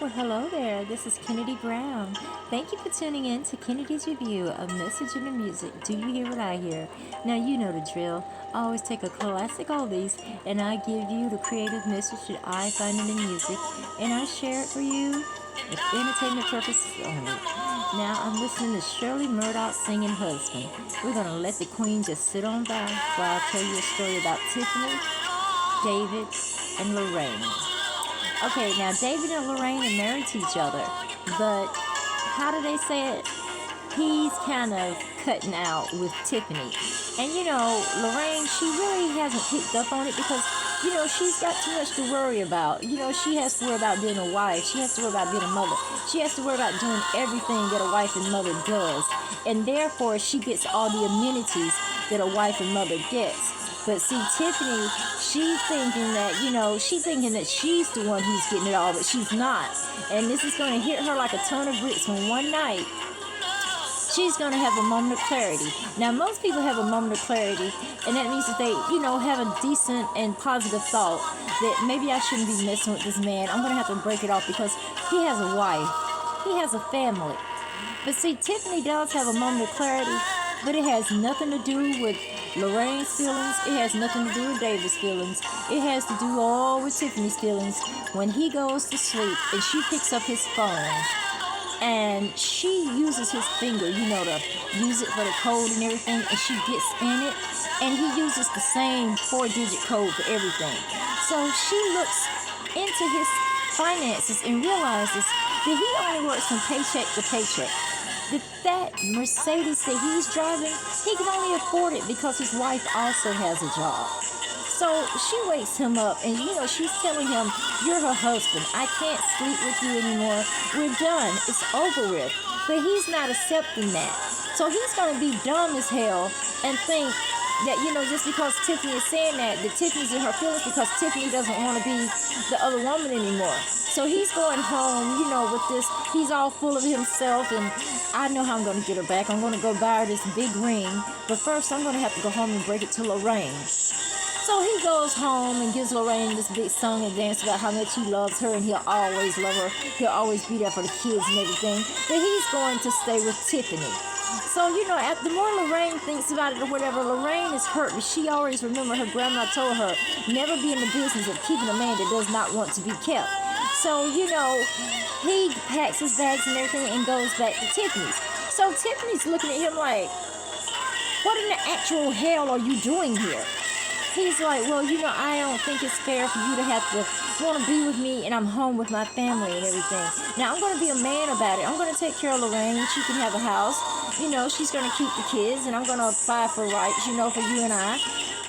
Well, hello there. This is Kennedy Brown. Thank you for tuning in to Kennedy's Review of Message in the Music. Do you hear what I hear? Now, you know the drill. I always take a classic oldies and I give you the creative message that I find in the music, and I share it for you with entertainment purposes only. Now, I'm listening to Shirley Murdoch's Singing Husband. We're going to let the queen just sit on by while I tell you a story about Tiffany, David, and Lorraine. Okay, now David and Lorraine are married to each other, but how do they say it? He's kind of cutting out with Tiffany. And you know, Lorraine, she really hasn't picked up on it because, you know, she's got too much to worry about. You know, she has to worry about being a wife. She has to worry about being a mother. She has to worry about doing everything that a wife and mother does. And therefore, she gets all the amenities that a wife and mother gets. But see, Tiffany, she's thinking that, you know, she's thinking that she's the one who's getting it all, but she's not. And this is going to hit her like a ton of bricks when one night she's going to have a moment of clarity. Now, most people have a moment of clarity, and that means that they, you know, have a decent and positive thought that maybe I shouldn't be messing with this man. I'm going to have to break it off because he has a wife. He has a family. But see, Tiffany does have a moment of clarity, but it has nothing to do with Lorraine's feelings. It has nothing to do with David's feelings. It has to do all with Tiffany's feelings. When he goes to sleep and she picks up his phone and she uses his finger, you know, to use it for the code and everything, and she gets in it, and he uses the same 4-digit code for everything. So she looks into his finances and realizes that he only works from paycheck to paycheck. That Mercedes that he's driving, he can only afford it because his wife also has a job. So she wakes him up and, you know, she's telling him, you're her husband. I can't sleep with you anymore. We're done. It's over with. But he's not accepting that. So he's going to be dumb as hell and think that, you know, just because Tiffany is saying that Tiffany's in her feelings because Tiffany doesn't want to be the other woman anymore. So he's going home, you know, with this, he's all full of himself, and I know how I'm going to get her back. I'm going to go buy her this big ring, but first I'm going to have to go home and break it to Lorraine. So he goes home and gives Lorraine this big song and dance about how much he loves her and he'll always love her. He'll always be there for the kids and everything. But he's going to stay with Tiffany. So, you know, the more Lorraine thinks about it or whatever, Lorraine is hurt, but she always remembers her grandma told her, never be in the business of keeping a man that does not want to be kept. So, you know, he packs his bags and everything and goes back to Tiffany's. So Tiffany's looking at him like, what in the actual hell are you doing here? He's like, well, you know, I don't think it's fair for you to have to want to be with me and I'm home with my family and everything. Now, I'm going to be a man about it. I'm going to take care of Lorraine. She can have a house. You know, she's going to keep the kids and I'm going to apply for rights, you know, for you and I.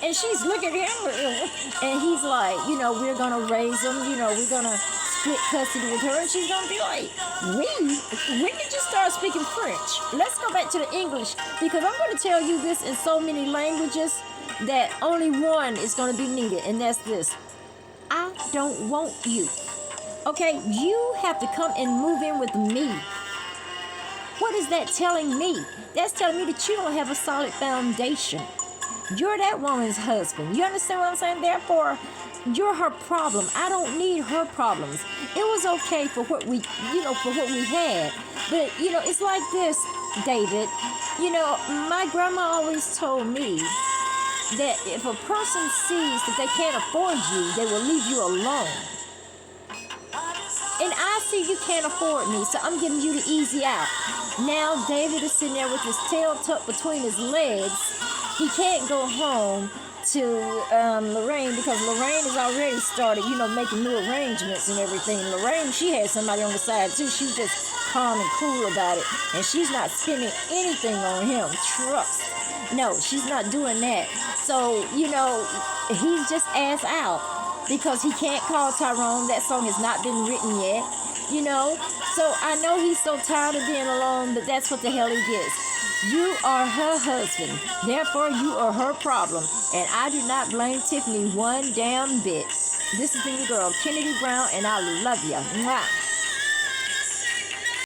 And she's looking at him and he's like, you know, we're going to raise them. You know, we're going to split custody with her. And she's going to be like, when did you start speaking French? Let's go back to the English because I'm going to tell you this in so many languages that only one is going to be needed, and that's this. I don't want you. Okay, you have to come and move in with me. What is that telling me? That's telling me that you don't have a solid foundation. You're that woman's husband. You understand what I'm saying? Therefore, you're her problem. I don't need her problems. It was okay for what we, you know, for what we had. But, you know, it's like this, David. You know, my grandma always told me that if a person sees that they can't afford you, they will leave you alone. And I see you can't afford me, so I'm giving you the easy out. Now David is sitting there with his tail tucked between his legs. He can't go home to Lorraine because Lorraine has already started, you know, making new arrangements and everything. Lorraine, she had somebody on the side too. She's just calm and cool about it, and she's not spending anything on him. Trust. No, she's not doing that. So, you know, he's just ass out because he can't call Tyrone. That song has not been written yet, you know. So I know he's so tired of being alone, but that's what the hell he gets. You are her husband. Therefore, you are her problem. And I do not blame Tiffany one damn bit. This has been your girl, Kennedy Brown, and I love ya. Mwah.